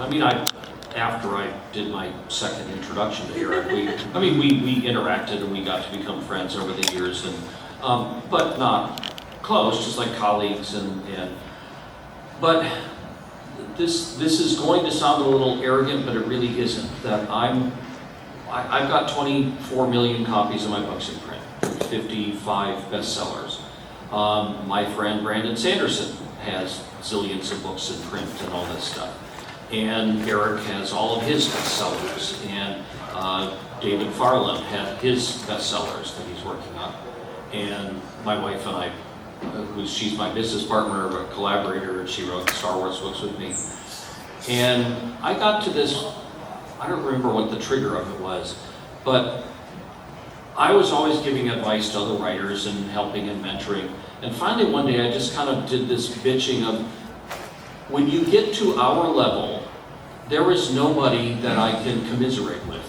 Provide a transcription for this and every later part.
I mean, after I did my second introduction to Eric, we interacted and we got to become friends over the years, and but not close, just like colleagues, but this is going to sound a little arrogant, but it really isn't. That I've got 24 million copies of my books in print, 55 bestsellers. My friend Brandon Sanderson has zillions of books in print and all this stuff. And Eric has all of his bestsellers. And David Farland had his bestsellers that he's working on. And my wife and I, she's my business partner, a collaborator, and she wrote the Star Wars books with me. And I got to this, I don't remember what the trigger of it was, but I was always giving advice to other writers and helping and mentoring. And finally one day I just kind of did this bitching of, when you get to our level, there is nobody that I can commiserate with.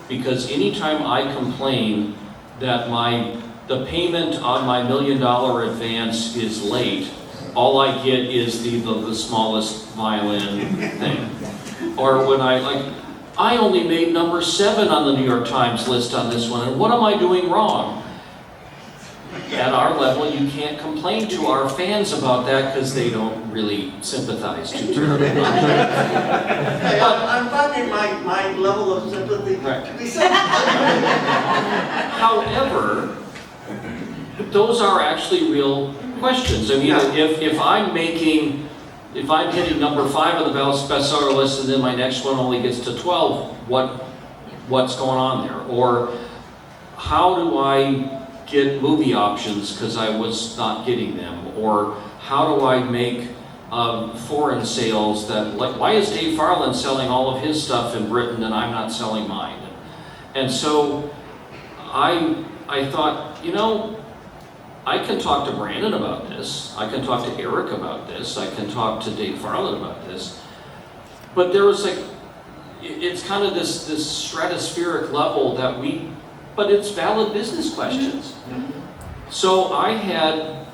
Because anytime I complain that the payment on my $1 million advance is late, all I get is the smallest violin thing. Or when I only made number 7 on the New York Times list on this one, and what am I doing wrong? At our level, you can't complain to our fans about that because they don't really sympathize too terribly. Hey, I'm finding my level of sympathy to be something. However, those are actually real questions. I mean, if I'm hitting number 5 on the bestseller list and then my next one only gets to 12, what's going on there? Or how do I get movie options because I was not getting them? Or how do I make foreign sales that, like, why is Dave Farland selling all of his stuff in Britain and I'm not selling mine? And so I thought, I can talk to Brandon about this, I can talk to Eric about this, I can talk to Dave Farland about this, but there was it's kind of this stratospheric level but it's valid business questions. So I had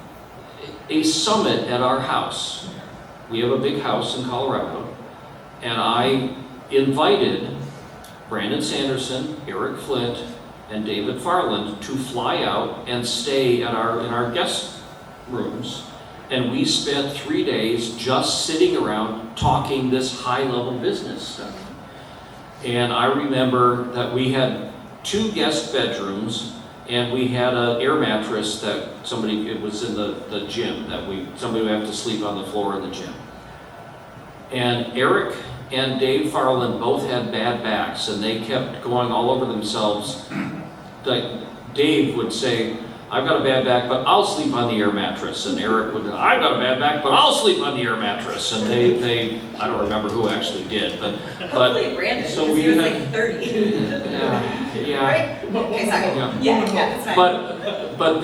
a summit at our house. We have a big house in Colorado, and I invited Brandon Sanderson, Eric Flint, and David Farland to fly out and stay in our guest rooms, and we spent 3 days just sitting around talking this high-level business stuff. And I remember that we had 2 guest bedrooms, and we had an air mattress that it was in the gym, somebody would have to sleep on the floor in the gym. And Eric and Dave Farland both had bad backs, and they kept going all over themselves. Like Dave would say, I've got a bad back, but I'll sleep on the air mattress. And Eric would, I've got a bad back, but I'll sleep on the air mattress. And they I don't remember who actually did, but hopefully Brandon, so because we he was had, like 30. yeah. Right? Okay, sorry. Yeah, that's fine. But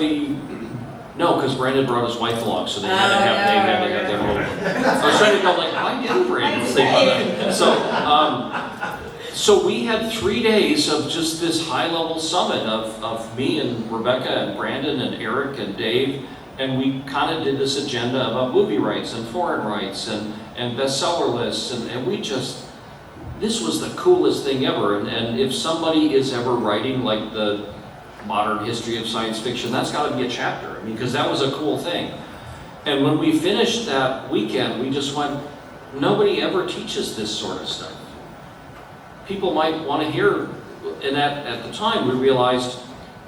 no, because Brandon brought his wife along, so they had to have their whole. I was trying to go why didn't Brandon sleep on that? So we had 3 days of just this high-level summit of me and Rebecca and Brandon and Eric and Dave, and we kind of did this agenda about movie rights and foreign rights and bestseller lists, and we just, this was the coolest thing ever. And if somebody is ever writing like the modern history of science fiction, that's got to be a chapter, because that was a cool thing. And when we finished that weekend, we just went, nobody ever teaches this sort of stuff. People might want to hear, and at the time we realized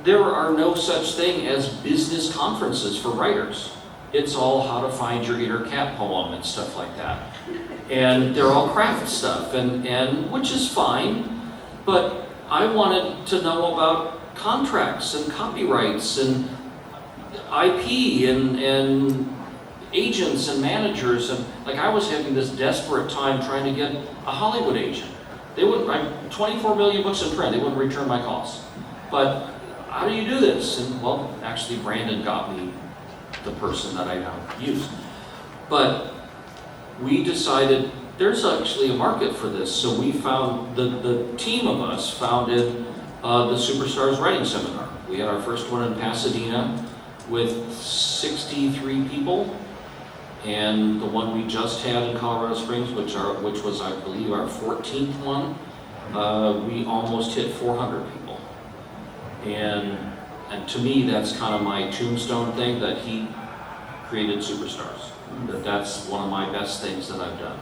there are no such thing as business conferences for writers. It's all how to find your inner cat poem and stuff like that. And they're all craft stuff, and which is fine, but I wanted to know about contracts and copyrights and IP and agents and managers, and I was having this desperate time trying to get a Hollywood agent. They would, 24 million books in print, they wouldn't return my calls. But how do you do this? And well, actually Brandon got me the person that I now use. But we decided there's actually a market for this. So we found, the team of us founded the Superstars Writing Seminar. We had our first one in Pasadena with 63 people. And the one we just had in Colorado Springs, which was, I believe, our 14th one, we almost hit 400 people. And to me, that's kind of my tombstone thing, that he created superstars. That's one of my best things that I've done.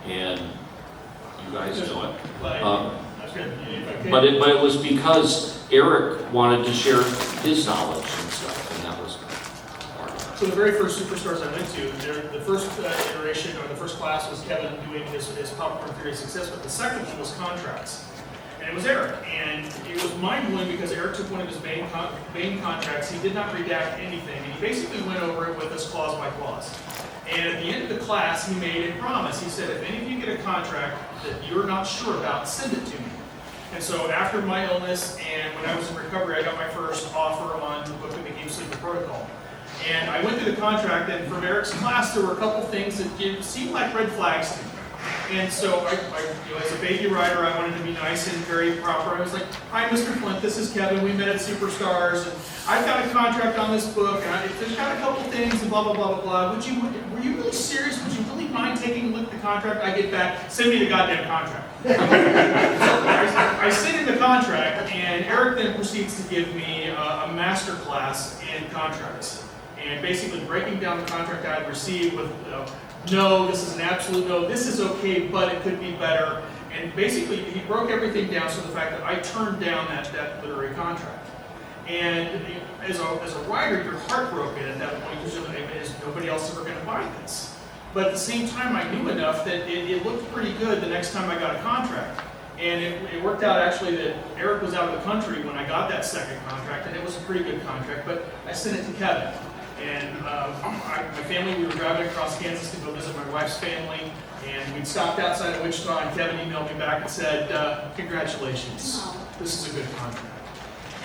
And you guys know it. That's good. But it was because Eric wanted to share his knowledge and stuff, and that was part of it. So the very first Superstars I went to, the first iteration or the first class was Kevin doing his popcorn theory of success, but the second one was contracts. And it was Eric. And it was mind-blowing because Eric took one of his main contracts. He did not redact anything. And he basically went over it with us clause by clause. And at the end of the class, he made a promise. He said, if any of you get a contract that you're not sure about, send it to me. And so after my illness and when I was in recovery, I got my first offer on the book that became Sleeper Protocol. And I went through the contract, and from Eric's class, there were a couple things that seemed like red flags to me. And so I as a baby writer, I wanted to be nice and very proper. I was like, hi, Mr. Flint, this is Kevin. We met at Superstars, and I've got a contract on this book, and there's got a couple things, and blah, blah, blah, blah, blah. Were you really serious? Would you really mind taking a look at the contract? I get back, send me the goddamn contract. I sent in the contract, and Eric then proceeds to give me a master class in contracts. And basically breaking down the contract I had received with, no, this is an absolute no, this is okay, but it could be better. And basically, he broke everything down so the fact that I turned down that literary contract. And as a writer, you're heartbroken at that point because nobody else is ever going to buy this. But at the same time, I knew enough that it looked pretty good the next time I got a contract. And it worked out actually that Eric was out of the country when I got that second contract, and it was a pretty good contract, but I sent it to Kevin. And my family, we were driving across Kansas to go visit my wife's family, and we'd stopped outside of Wichita, and Kevin emailed me back and said, congratulations, this is a good contract.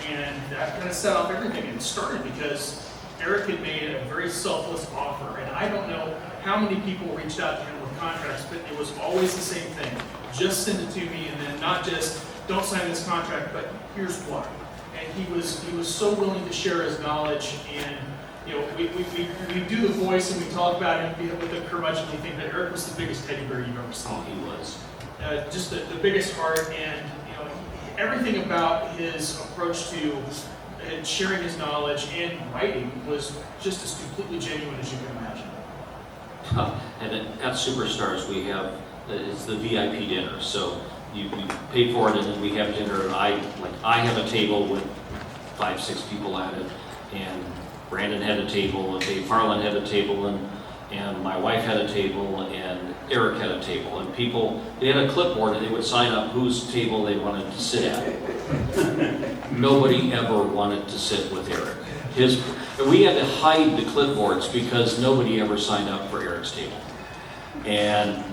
And that kind of set off everything, and it started because Eric had made a very selfless offer, and I don't know how many people reached out to him with contracts, but it was always the same thing. Just send it to me, and then not just, don't sign this contract, but here's why. And he was so willing to share his knowledge, and we do the voice and we talk about him with the curmudgeonly thing, but Eric was the biggest teddy bear you've ever seen. Oh, he was. Just the biggest heart, and everything about his approach to sharing his knowledge and writing was just as completely genuine as you can imagine. And at Superstars, we have, it's the VIP dinner. So you pay for it, and then we have dinner, and I have a table with 5-6 people at it, and Brandon had a table, and Dave Farland had a table, and my wife had a table, and Eric had a table. And people, they had a clipboard, and they would sign up whose table they wanted to sit at. Nobody ever wanted to sit with Eric. And we had to hide the clipboards because nobody ever signed up for Eric's table. And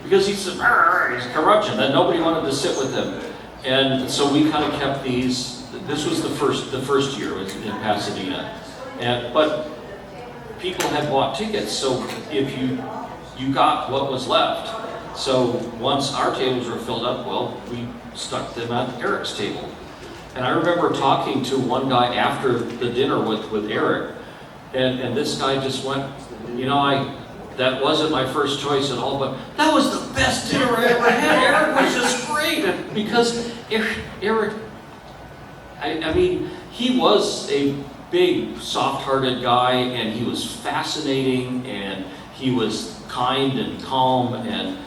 because he's corruption, that nobody wanted to sit with him. And so we kind of kept these. This was the first year was in Pasadena. But people had bought tickets, so if you got what was left. So once our tables were filled up, well, we stuck them at Eric's table. And I remember talking to one guy after the dinner with Eric, and this guy just went, that wasn't my first choice at all, but that was the best dinner I ever had. Eric was just great. Because Eric, I mean, he was a big, soft-hearted guy, and he was fascinating, and he was kind and calm, and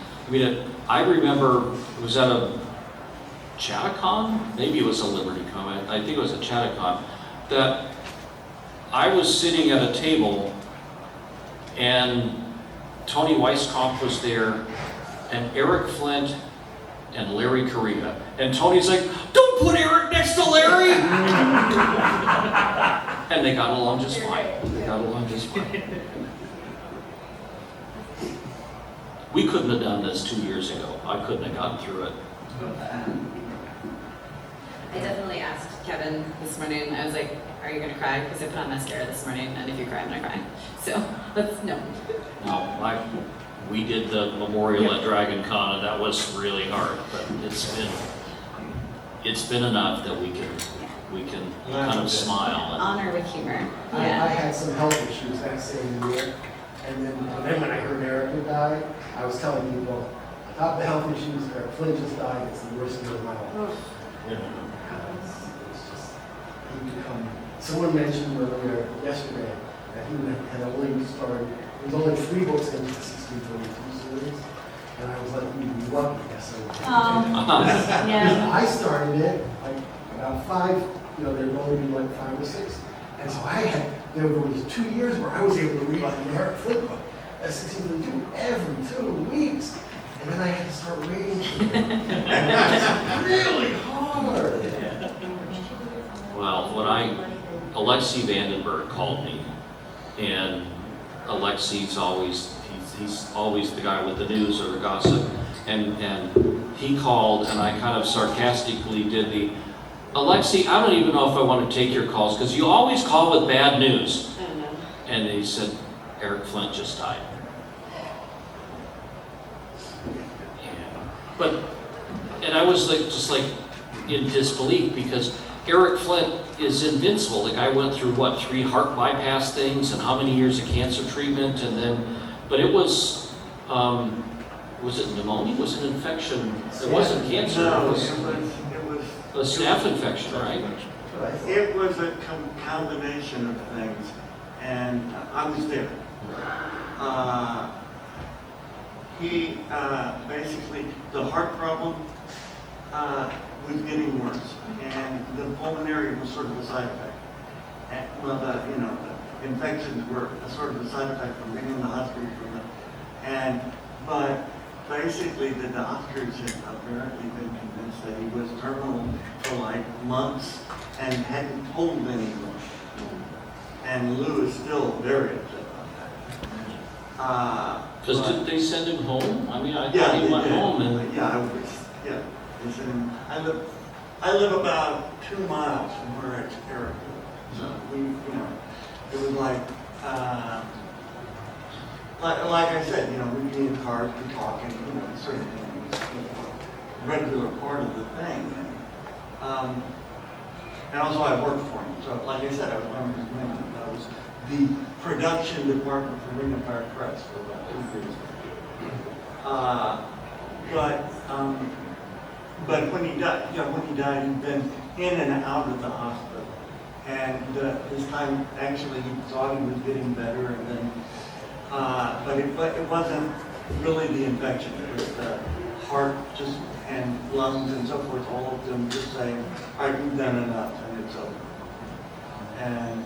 I remember it was at a Chattacon, maybe it was a LibertyCon, I think it was a Chattacon, that I was sitting at a table, and Tony Weisskopf was there, and Eric Flint, and Larry Correa. And Tony's like, don't put Eric next to Larry! And they got along just fine. We couldn't have done this 2 years ago. I couldn't have gotten through it. I definitely asked Kevin this morning, I was like, are you going to cry? Because I put on mascara this morning, and if you cry, I'm going to cry. So, no. No, we did the memorial at Dragon Con, and that was really hard, but it's been enough that we can kind of smile. Honor with humor. I had some health issues that same year, And then when I heard Eric had died, I was telling people, on top of the health issues, Eric Flint just died, it's the worst year of my life. It's just, he become, someone mentioned earlier yesterday that he had only started, there was only 3 books into the 1622 series, and I was like, you lucky, yes, I Yeah. I started it, like, about 5, there would only be like 5 or 6. And so there was 2 years where I was able to read like an Eric Flint book, at 1622, every 2 weeks. And then I had to start reading. And it was really hard. Well, Alexei Vandenberg called me, and Alexei's he's always the guy with the news or the gossip, and he called, and I kind of sarcastically did the, Alexei, I don't even know if I want to take your calls, because you always call with bad news. I don't know. And he said, Eric Flint just died. And I was just in disbelief, because Eric Flint is invincible. The guy went through, 3 heart bypass things and how many years of cancer treatment, and then, but it was it pneumonia? Was it infection? It wasn't cancer. No, It was it was a staph infection, right? It was a combination of things, and I was there. He basically, the heart problem was getting worse, and the pulmonary was sort of a side effect. And, well, the infections were a sort of a side effect from being in the hospital but basically the doctors had apparently been convinced that he was terminal for like months and hadn't told anyone. And Lou is still very upset about that. Because did they send him home? I mean, I Yeah, thought he they went did. home and... Yeah. They sent him. I live about 2 miles from where Eric lives. So we, it was like I said, we'd be in cars, we'd talk, and sort of it was a regular part of the thing. And also I worked for him. So like I said, I was one of his men. I was the production department for Ring of Fire Press for about 2 years. But when he died, he'd been in and out of the hospital. And this time, actually, he thought he was getting better, and then, but it wasn't really the infection. It was the heart and lungs and so forth, all of them just saying, all right, we've done enough, and it's over. And,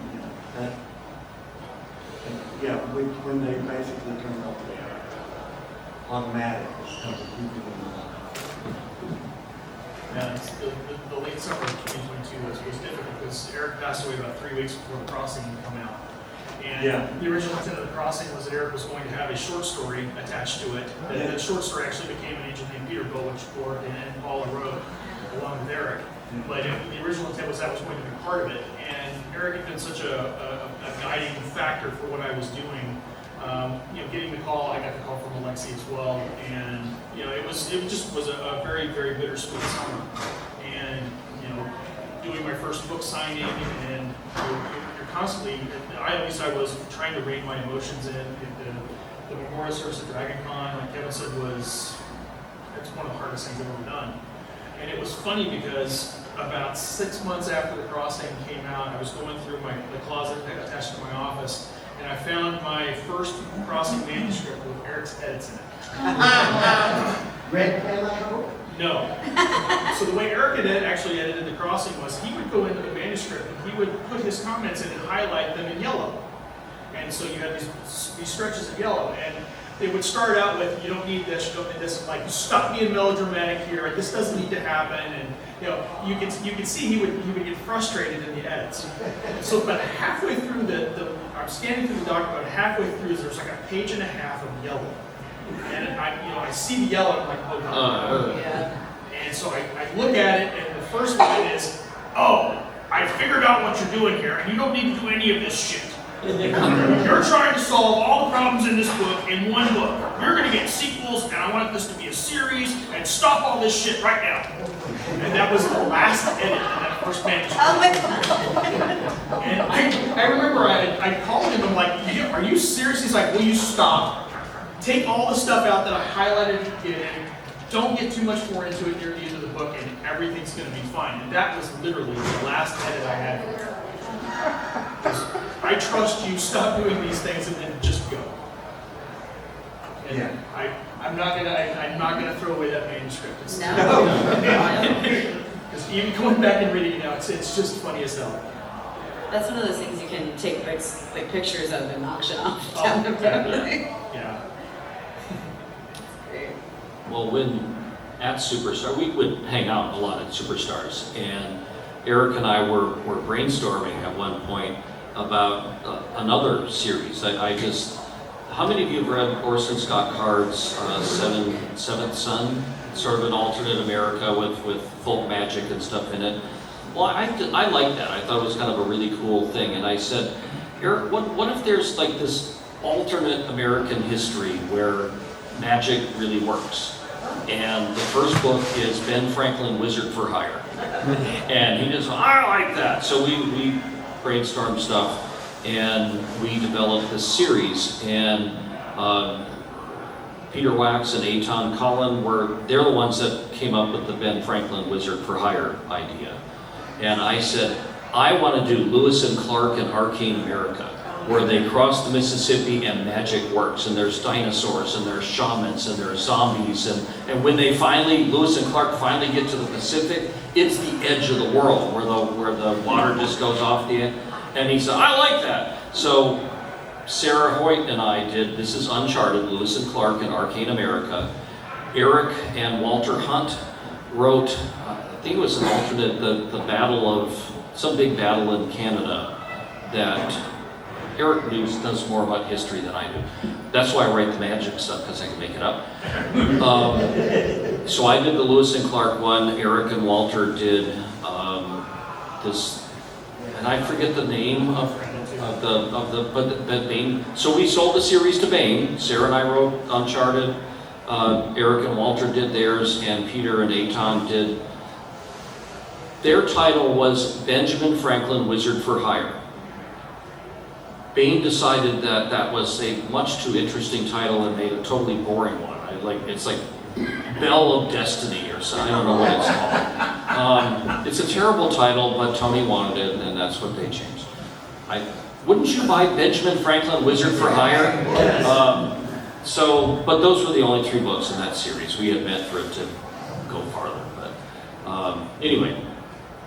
when they basically turned off the automatic, Yeah, the late summer of 2022 was difficult because Eric passed away about 3 weeks before the crossing would come out. And the original intent of the crossing was that Eric was going to have a short story attached to it. That short story actually became An Angel Named Peterbilt, which Gorg and Paula wrote along with Eric. But the original intent was that was going to be part of it. And Eric had been such a guiding factor for what I was doing. Getting the call, I got the call from Alexei as well, and it just was a very, very bittersweet summer. And doing my first book signing, and you're constantly, at least I was trying to rein my emotions in. The memorial service at DragonCon, like Kevin said, it's one of the hardest things I've ever done. And it was funny because about 6 months after the crossing came out, I was going through the closet attached to my office, and I found my first crossing manuscript with Eric's edits in it. Red pen, I hope? No. So the way Eric had actually edited the crossing was he would go into the manuscript and he would put his comments in and highlight them in yellow. And so you had these stretches of yellow, and they would start out with, you don't need this, you don't need this, like, stop being melodramatic here, this doesn't need to happen, and you can see he would get frustrated in the edits. So but halfway through I'm scanning through the document, about halfway through there's like a page and a half of yellow. And I see the yellow, and I'm like, oh no. Yeah. And so I look at it, and the first line is, oh, I figured out what you're doing here, and you don't need to do any of this shit. You're trying to solve all the problems in this book in one book. You're going to get sequels, and I want this to be a series, and stop all this shit right now. And that was the last edit in that first manuscript. Oh my God. And I remember I called him, I'm like, are you serious? He's like, will you stop? Take all the stuff out that I highlighted at the beginning. Don't get too much more into it near the end of the book, and everything's going to be fine. And that was literally the last edit I had. I trust you, stop doing these things, and then just go. And Yeah. I'm not gonna throw away that manuscript. It's No. Because even going back and reading it now, it's just funny as hell. That's one of those things you can take like pictures of and auction off down the road. Yeah. Great. Well, when at Superstar, we would hang out a lot at Superstars, and Eric and I were brainstorming at one point about another series. How many of you have read Orson Scott Card's Seventh Son? Sort of an alternate America with folk magic and stuff in it. Well, I liked that. I thought it was kind of a really cool thing. And I said, Eric, what if there's like this alternate American history where magic really works? And the first book is Ben Franklin, Wizard for Hire. And he just went, I like that. So we brainstormed stuff, and we developed this series. And Peter Wax and Eitan Cullen they're the ones that came up with the Ben Franklin Wizard for Hire idea. And I said, I want to do Lewis and Clark and Arcane America, where they cross the Mississippi and magic works, and there's dinosaurs, and there's shamans, and there's zombies, and when Lewis and Clark finally get to the Pacific, it's the edge of the world, where the water just goes off the end. And he said, I like that. So Sarah Hoyt and I this is Uncharted, Lewis and Clark and Arcane America. Eric and Walter Hunt wrote, I think it was an alternate, some big battle in Canada that Eric does more about history than I do. That's why I write the magic stuff, because I can make it up. So I did the Lewis and Clark one. Eric and Walter did this, and I forget the name but Bain. So we sold the series to Bain. Sarah and I wrote Uncharted. Eric and Walter did theirs, and Peter and Eitan did. Their title was Benjamin Franklin, Wizard for Hire. Bain decided that was a much too interesting title and made a totally boring one. It's like Bell of Destiny or something. I don't know what it's called. It's a terrible title, but Tony wanted it, and that's what they changed. Wouldn't you buy Benjamin Franklin, Wizard for Hire? But those were the only 3 books in that series. We had meant for it to go farther. But anyway,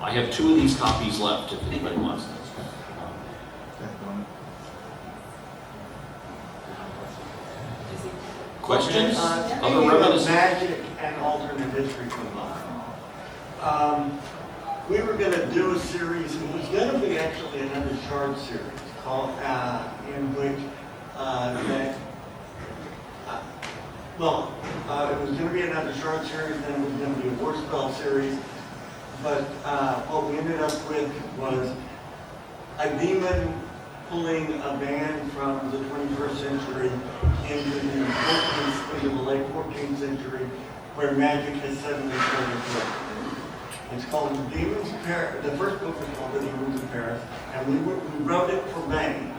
I have 2 of these copies left if anybody wants them. Questions? Other reminiscences? Magic and alternate history combined. We were going to do a series. It was going to be actually another short series called in which it was going to be another short series. Then it was going to be a war spell series. But what we ended up with was a demon pulling a band from the 21st century into the late 14th century, where magic has suddenly started working. It's called The Demons of Paris. The first book was called The Demons of Paris, and we wrote it for Bain.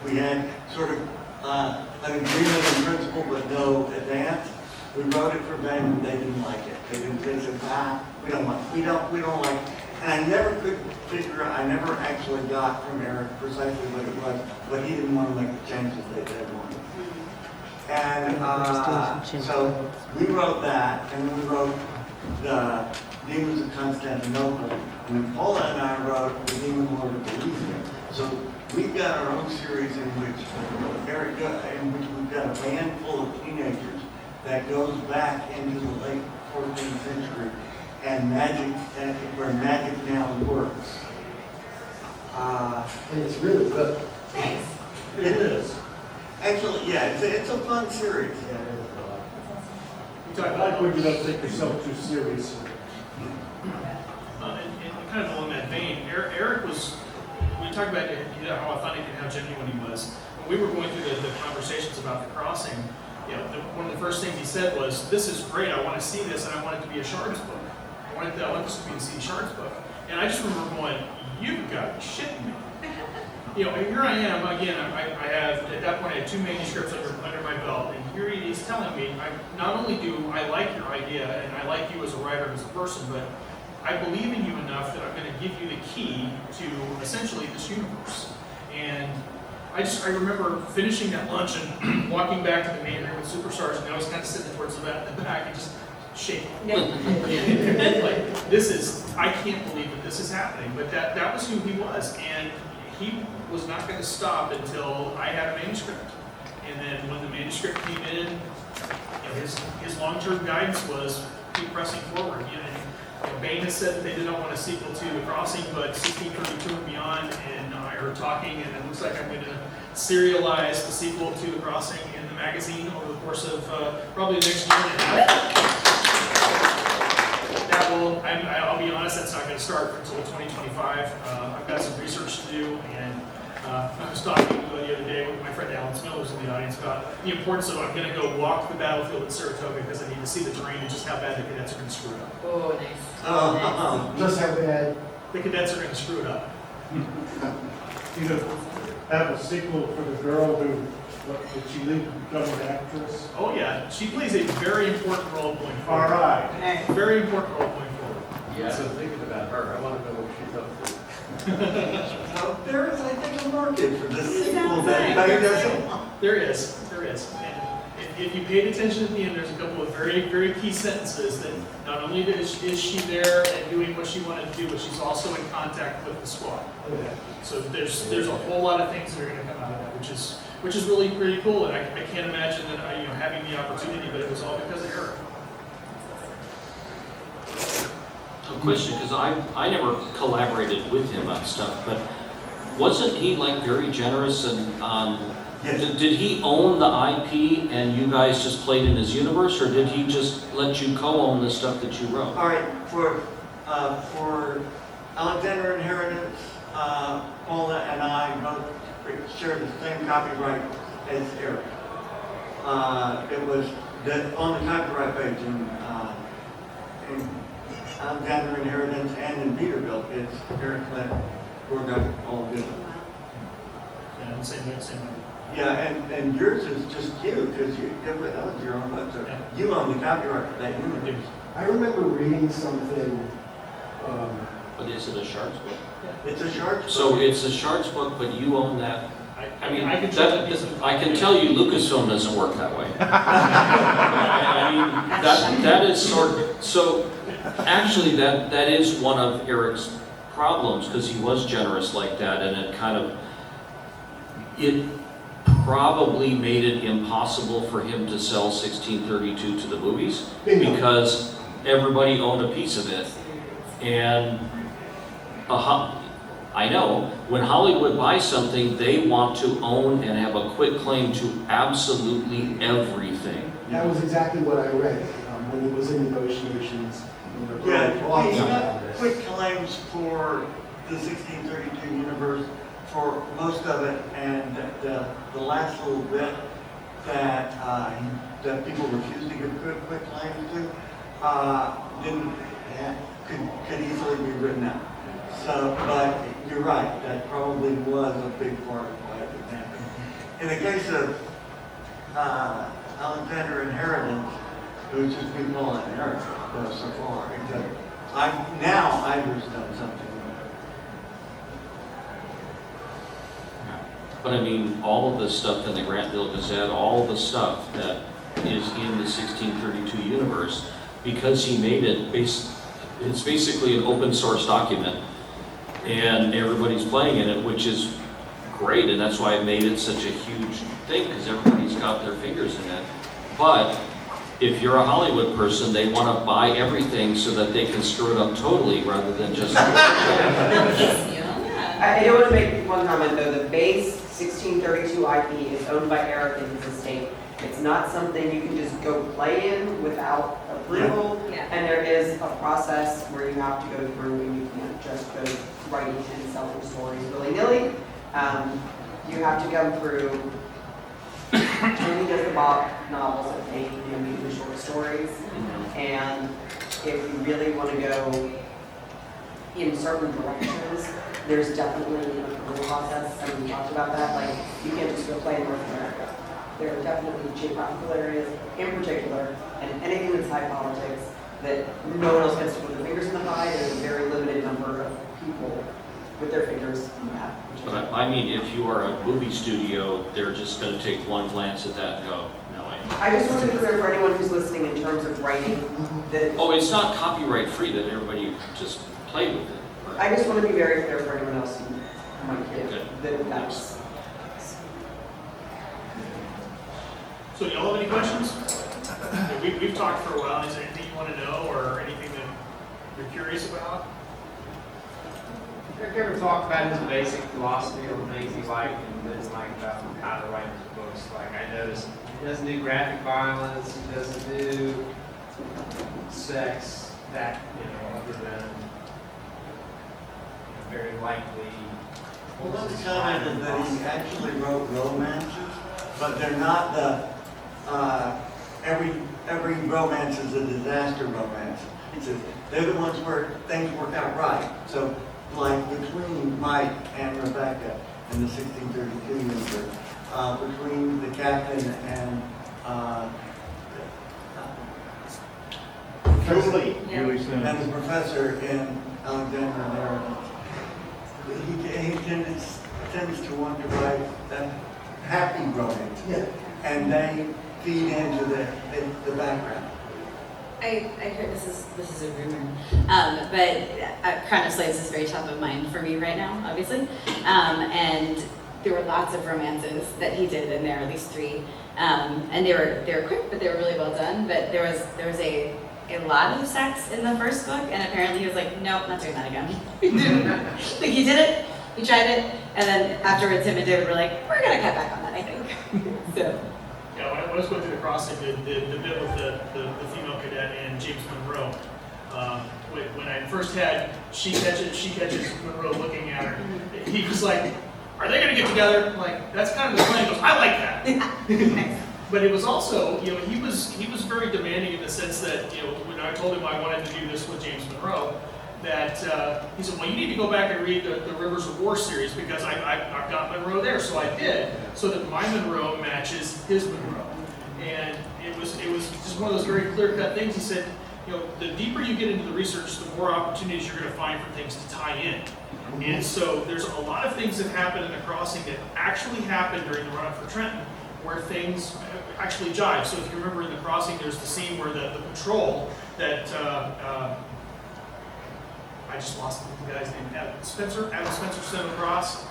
We had sort of an agreement in principle, but no advance. We wrote it for Bain, and they didn't like it. They said, we don't like it. And I never actually got from Eric precisely what it was, but he didn't want to make the changes they wanted. And so we wrote that, and then we wrote the Demons of Constantinople, and then Paula and I wrote the Demon Lord of Elysium. So we've got our own series in which we've got a band full of teenagers that goes back into the late 14th century, and where magic now works. It's really good. Thanks. It is. Actually, yeah, it's a fun series. You talk I like when you don't take yourself too serious. and kind of along that vein, Eric was, when you talk about how authentic and how genuine he was. When we were going through the conversations about the crossing, one of the first things he said was, "This is great. I want to see this, and I want it to be a Shards book. I want this to be a C Shards book." And I just remember going, "You've got to shit me." And here I am again. I have at that point I had 2 manuscripts under my belt, and here he is telling me, not only do I like your idea and I like you as a writer and as a person, but I believe in you enough that I'm going to give you the key to essentially this universe. And I remember finishing that lunch and walking back to the main room with Superstars, and I was kind of sitting towards the back and just shaking. Like, I can't believe that this is happening. But that was who he was, and he was not going to stop until I had a manuscript. And then when the manuscript came in, his long-term guidance was keep pressing forward. Bain has said that they did not want a sequel to The Crossing, but 1632 and Beyond and I are talking, and it looks like I'm going to serialize the sequel to The Crossing in the magazine over the course of probably the next year and a half. That will, I'll be honest, that's not going to start until 2025. I've got some research to do, and I was talking the other day with my friend Alan Smith, who's in the audience, about the importance of I'm going to go walk the battlefield at Saratoga because I need to see the terrain and just how bad the cadets are going to screw it up. Oh, nice. Just how bad. The cadets are going to screw it up. Have a sequel for the girl who, did she leave to become an actress? Oh yeah, she plays a very important role going All forward. right. Very important role going forward. Yeah, so thinking about her, I want to know what she's up to. Well, there is, I think, a market for this sequel Sounds that like- anybody doesn't want. There is. And if you paid attention at the end, there's a couple of very, very key sentences that not only is she there and doing what she wanted to do, but she's also in contact with the squad. So there's a whole lot of things that are going to come out of that, which is really pretty cool. And I can't imagine that having the opportunity, but it was all because of Eric. A question, because I never collaborated with him on stuff, but wasn't he like very generous and Yes. did he own the IP and you guys just played in his universe, or did he just let you co-own the stuff that you wrote? All right, for Alexander Inheritance, Paula and I both share the same copyright as Eric. It was on the copyright page in Alexander Inheritance and in Peterbilt, it's Eric Flint, Gorg, all good. Yeah, same way. Yeah, and yours is just you, because that was your own book, so you own the copyright for that universe. I remember reading something, But is it a Shards book? It's a shark. So it's a Shards book, but you own that? I mean, I I can tell you Lucasfilm doesn't work that way. I mean, that is so actually that is one of Eric's problems, because he was generous like that, and it probably made it impossible for him to sell 1632 to the movies, Bingo. because everybody owned a piece of it. And I know, when Hollywood buys something, they want to own and have a quick claim to absolutely everything. that was exactly what I read when he was in negotiations. Yeah, Talking he's about got this. quick claims for the 1632 universe for most of it, and the last little bit that people refused to give quick claims to could easily be written out. So, but you're right, that probably was a big part of why it didn't happen. In the case of Alexander Inheritance, it was just me calling Eric so far. Except Ivor's done something. But I mean, all of the stuff in the Grantville Gazette, all the stuff that is in the 1632 universe, because he made it, it's basically an open source document, and everybody's playing in it, which is great, and that's why it made it such a huge thing, because everybody's got their fingers in it. But if you're a Hollywood person, they want to buy everything so that they can screw it up totally, rather than just... I do want to make one comment though. The base 1632 IP is owned by Eric and his estate. It's not something you can just go play in without approval. Yeah. And there is a process where you have to go through, and you can't just go writing and selling stories willy-nilly. You have to go through, Tony does the Bob novels of eight immediately short stories. And if you really want to go in certain directions, there's definitely an approval process. I mean, we talked about that. Like, you can't just go play in North America. There are definitely geographical areas in particular, and anything that's high politics that no one else gets to put their fingers in the pie. There's a very limited number of people with their fingers in that. But I mean, if you are a movie studio, they're just going to take one glance at that and go, no, I just want to be clear for anyone who's listening in terms of writing that. Oh, it's not copyright free that everybody just play with it. I just want to be very clear for anyone else who might hear Okay. that that's. So do y'all have any questions? We've talked for a while. Is there anything you want to know or anything that you're curious about? Eric ever talked about his basic philosophy on things he liked and didn't like about how to write his books? Like, I noticed he doesn't do graphic violence, he doesn't do sex, that, other than very likely. Well, let's comment that he actually wrote romances, but they're not the, every romance is a disaster romance. He says, they're the ones where things work out right. So, like between Mike and Rebecca in the 1632 universe, between the captain and Julie and Simmons. the professor in Alexander and Aragon, he tends to want to write that happy romance. Yeah. And they feed into the background. I heard this is a rumor, but Crown of Slaves is very top of mind for me right now, obviously, and there were lots of romances that he did in there, at least 3, and they were quick, but they were really well done. But there was a lot of sex in the first book, and apparently he was like, nope, not doing that again. Like, he did it, he tried it, and then afterwards him and David were like, we're gonna cut back on that, I think. So. Yeah, when I was going through the crossing, the bit with the female cadet and James Monroe, when I first had she catches Monroe looking at her, he was like, are they going to get together? I'm like, that's kind of the plan. He goes, I like that. But it was also, he was very demanding in the sense that, when I told him I wanted to do this with James Monroe, that he said, well, you need to go back and read the Rivers of War series because I've got Monroe there. So I did, so that my Monroe matches his Monroe. And it was just one of those very clear-cut things. He said, the deeper you get into the research, the more opportunities you're going to find for things to tie in. And so there's a lot of things that happen in the crossing that actually happened during the run-up for Trenton, where things actually jive. So if you remember in the crossing, there's the scene where the patrol that I just lost the guy's name, Adam Spencer sent across.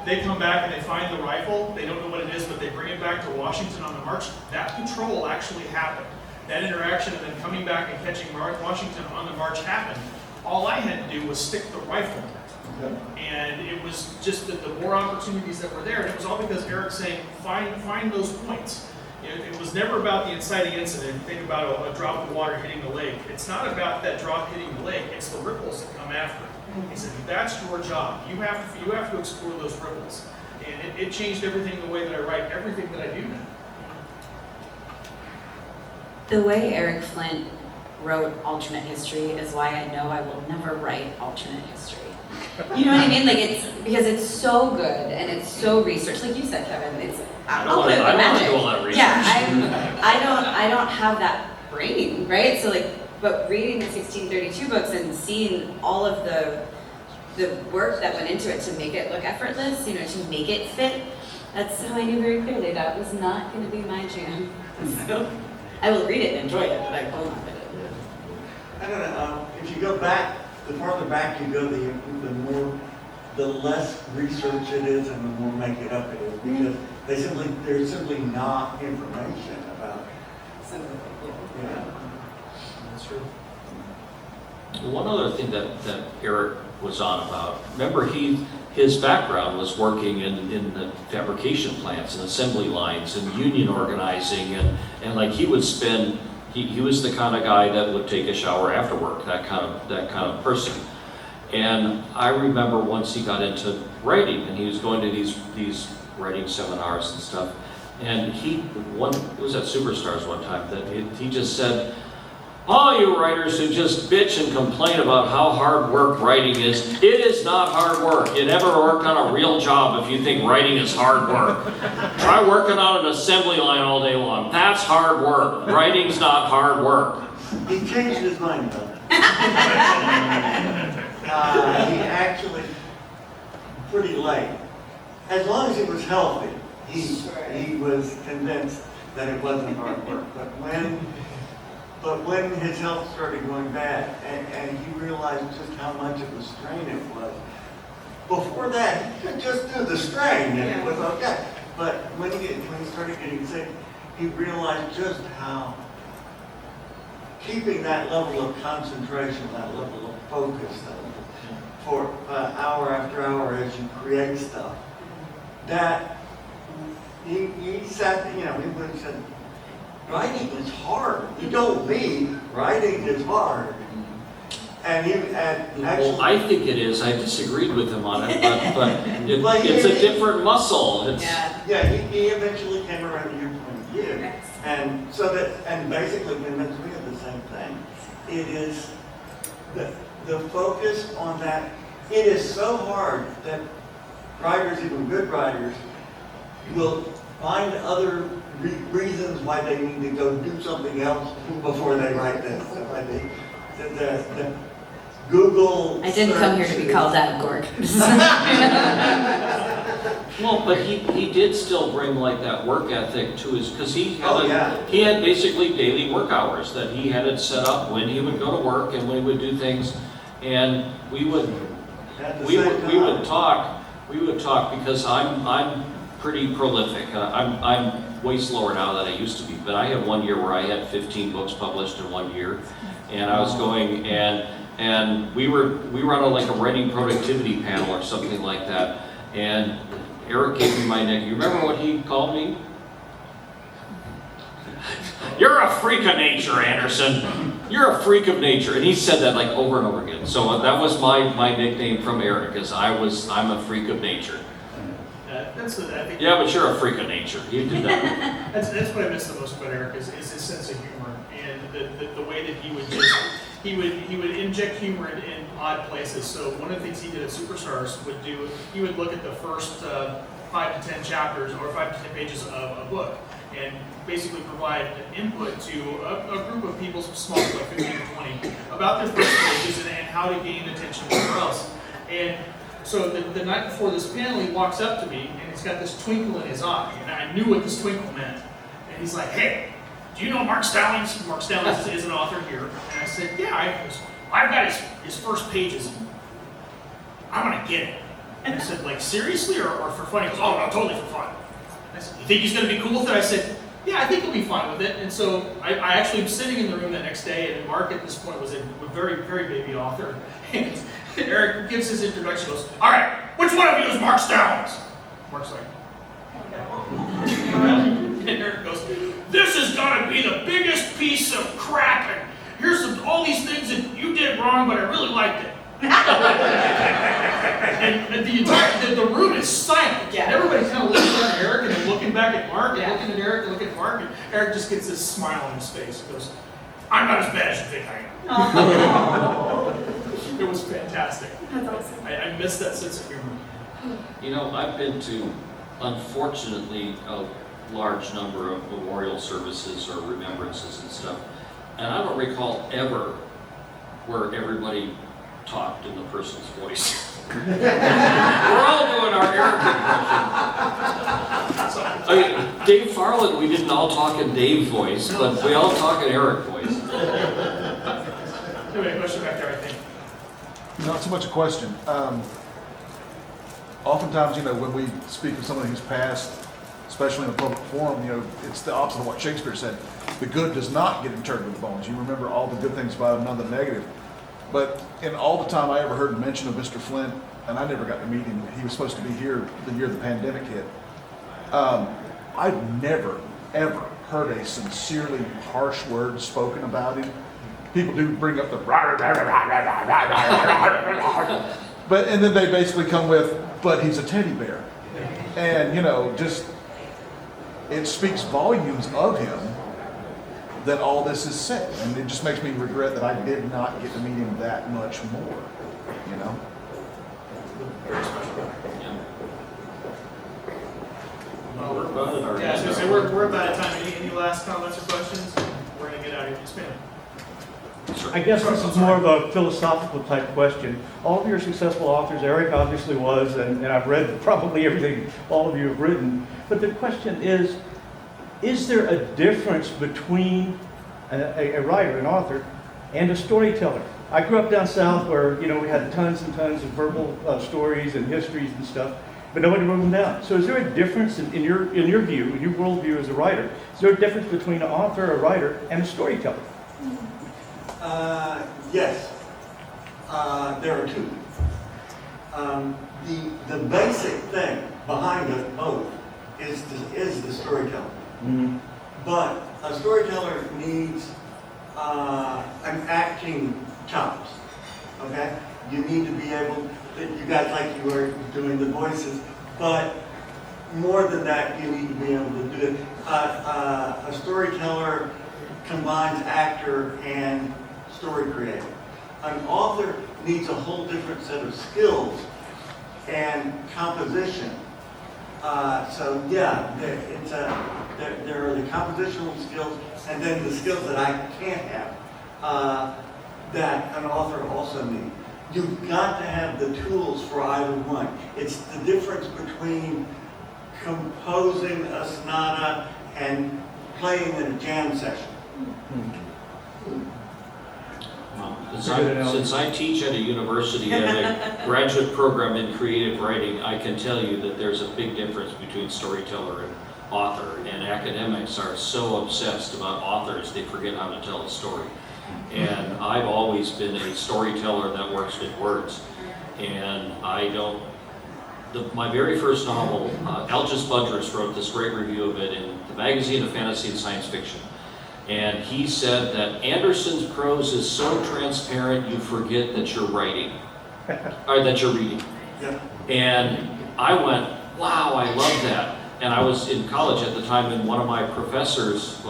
They come back and they find the rifle. They don't know what it is, but they bring it back to Washington on the march. That patrol actually happened. That interaction and then coming back and catching Washington on the march happened. All I had to do was stick the rifle in it. And it was just that the more opportunities that were there, and it was all because Eric's saying, find those points. It was never about the inciting incident. Think about a drop of water hitting the lake. It's not about that drop hitting the lake. It's the ripples that come after it. He said, that's your job. You have to explore those ripples. And it changed everything, the way that I write, everything that I do now. The way Eric Flint wrote alternate history is why I know I will never write alternate history. You know what I mean? Like, it's because it's so good and it's so researched. Like you said, Kevin, it's I don't want to do all that research. Yeah, I don't have that brain, right? So like, but reading the 1632 books and seeing all of the work that went into it to make it look effortless, to make it fit, that's how I knew very clearly that was not going to be my jam. So I will read it and enjoy it, but I will not fit it. I don't know, if you go back, the farther back you go, the less research it is and the more make it up it is, because there's simply not information about it. Yeah. That's true. One other thing that Eric was on about, remember his background was working in the fabrication plants and assembly lines and union organizing and like he would spend, he was the kind of guy that would take a shower after work, that kind of person. And I remember once he got into writing, and he was going to these writing seminars and stuff, and it was at Superstars one time, that he just said, all you writers who just bitch and complain about how hard work writing is, it is not hard work. You never worked on a real job if you think writing is hard work. Try working on an assembly line all day long. That's hard work. Writing's not hard work. He changed his mind though. He actually, pretty late, as long as he was healthy, he was convinced that it wasn't hard work. But when his health started going bad, and he realized just how much of a strain it was, before that, he could just do the strain and it was okay. But when he started getting sick, he realized just how keeping that level of concentration, that level of focus, for hour after hour as you create stuff, that he said, he would have said, writing is hard. You don't mean writing is hard. Well, I think it is. I disagreed with him on it, but it's a different muscle. Yeah, he eventually came around to your point of view, and basically convinced me of the same thing. It is the focus on that. It is so hard that writers, even good writers, will find other reasons why they need to go do something else before they write this. The Google. I didn't come here to be called out, Gorg. Well, but he did still bring like that work ethic to his, because he had basically daily work hours that he had it set up when he would go to work and when he would do things, and we would talk because I'm pretty prolific. I'm way slower now than I used to be, but I had one year where I had 15 books published in 1 year, and I was going and we were on like a writing productivity panel or something like that, and Eric gave me my nickname. You remember what he called me? You're a freak of nature, Anderson. You're a freak of nature. And he said that like over and over again. So that was my nickname from Eric, is I'm a freak of nature. Yeah, but you're a freak of nature. You did that. That's what I miss the most about Eric is his sense of humor and the way that he would inject humor in odd places. So one of the things he did at Superstars he would look at the first 5 to 10 chapters or 5 to 10 pages of a book and basically provide input to a group of people, small, like 15 or 20, about their first pages and how to gain attention somewhere else. And so the night before this panel, he walks up to me and he's got this twinkle in his eye, and I knew what this twinkle meant. And he's like, "Hey, do you know Mark Stallings?" Mark Stallings is an author here. And I said, "Yeah, I've got his first pages, and I'm gonna get it." And I said, "Like seriously, or for fun?" He goes, "Oh, no, totally for fun." I said, "You think he's gonna be cool with it?" I said, "Yeah, I think he'll be fine with it." And so I actually was sitting in the room that next day, and Mark at this point was a very, very baby author. And Eric gives his introduction, goes, "All right, which one of you is Mark Stallings?" Mark's like, and Eric goes, "This is gonna be the biggest piece of crap, and here's all these things that you did wrong, but I really liked it." and the room is silent. Yeah. And everybody's kind of looking at Eric and then looking back at Mark and looking at Eric and looking at Mark, and Eric just gets this smile on his face. He goes, "I'm not as bad as you think I am." It was fantastic. That's awesome. I miss that sense of humor. I've been to, unfortunately, a large number of memorial services or remembrances and stuff, and I don't recall ever where everybody talked in the person's voice. We're all doing our Eric impression. Dave Farland, we didn't all talk in Dave's voice, but we all talk in Eric voice. Anyway, a question back there, I think. Not so much a question. Oftentimes, when we speak of somebody who's passed, especially in a public forum, it's the opposite of what Shakespeare said. The good does not get interred with the bones. You remember all the good things about him, none of the negative. But in all the time I ever heard mention of Mr. Flint, and I never got to meet him, he was supposed to be here the year the pandemic hit. I've never, ever heard a sincerely harsh word spoken about him. people do bring up the but, and then they basically come with, but he's a teddy bear. And, you know, just, it speaks volumes of him that all this is said. And it just makes me regret that I did not get to meet him that much more, you know? Well, we're about at our Yeah, end. so we're about out of time. Any last comments or questions? We're gonna get out of here. Yes, ma'am. I guess this is more of a philosophical type question. All of your successful authors, Eric obviously was, and I've read probably everything all of you have written. But the question is there a difference between a writer, an author, and a storyteller? I grew up down south where, you know, we had tons and tons of verbal stories and histories and stuff, but nobody wrote them down. So is there a difference in your view, in your worldview as a writer, is there a difference between an author, a writer, and a storyteller? Yes, there are two. The basic thing behind us both is the storyteller. Mm-hmm. But a storyteller needs an acting chops, okay? You need to be able, you guys like you were doing the voices, but more than that, you need to be able to do it. A storyteller combines actor and story creator. An author needs a whole different set of skills and composition. So yeah, there are the compositional skills and then the skills that I can't have that an author also needs. You've got to have the tools for either one. It's the difference between composing a sonata and playing in a jam session. Since I teach at a university at a graduate program in creative writing, I can tell you that there's a big difference between storyteller and author. And academics are so obsessed about authors, they forget how to tell a story. And I've always been a storyteller that works with words. And I don't, my very first novel, Algis Budrus wrote this great review of it in the magazine of Fantasy and Science Fiction. And he said that Anderson's prose is so transparent you forget that you're writing, or that you're reading. Yeah. And I went, wow, I love that. And I was in college at the time, and one of my professors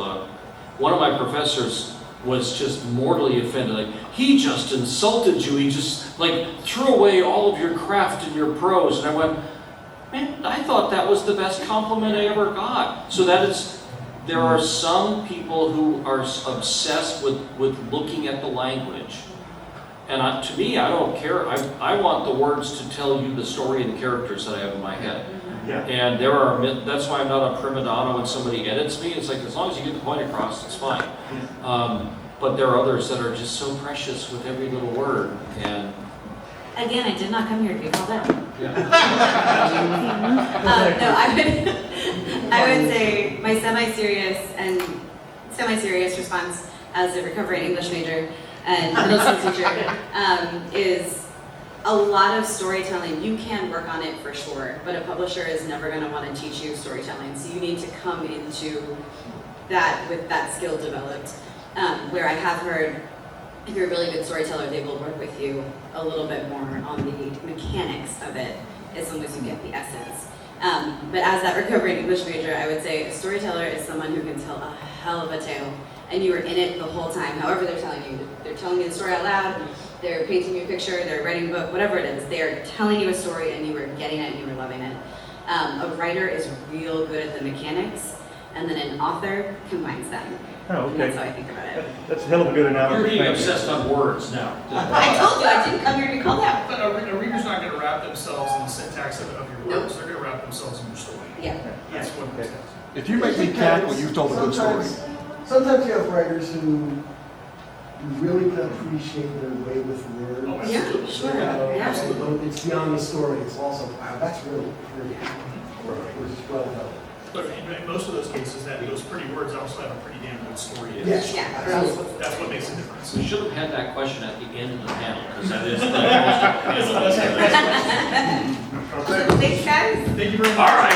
was just mortally offended. Like, he just insulted you. He just like threw away all of your craft and your prose. And I went, man, I thought that was the best compliment I ever got. So that is. There are some people who are obsessed with looking at the language. And to me, I don't care. I want the words to tell you the story and the characters that I have in my head. Yeah. And that's why I'm not a prima donna when somebody edits me. It's like, as long as you get the point across, it's fine. But there are others that are just so precious with every little word. And Again, I did not come here to be called out. yeah. No, I would say my semi-serious response as a recovering English major and middle school teacher is a lot of storytelling. You can work on it for sure, but a publisher is never going to want to teach you storytelling. So you need to come into that with that skill developed. Where I have heard, if you're a really good storyteller, they will work with you a little bit more on the mechanics of it, as long as you get the essence. But as that recovering English major, I would say a storyteller is someone who can tell a hell of a tale, and you are in it the whole time. However they're telling you the story out loud, they're painting you a picture, they're writing a book, whatever it is, they're telling you a story and you are getting it and you are loving it. A writer is real good at the mechanics, and then an author combines them. Oh, And that's okay. how I think about it. That's a hell of a good analogy. You're being Thank you. obsessed on words now. I told you I didn't come here to be called out. But a reader's not going to wrap themselves in the syntax of your words. Nope. They're going to wrap themselves in your story. Yeah. That's what it is. If you make me cackle, you've told a good story. Sometimes you have writers who really can appreciate their way with words. Oh, Yeah, absolutely. sure. You know, Absolutely. It's beyond the story. It's also, wow, that's really pretty. Which is well done. But in most of those cases, those pretty words also have a pretty damn good story. Yes. Yeah. Absolutely. That's what makes a difference. We should have had that question at the end of the panel, because that is the most. Thanks, guys. Thank you very much. All right,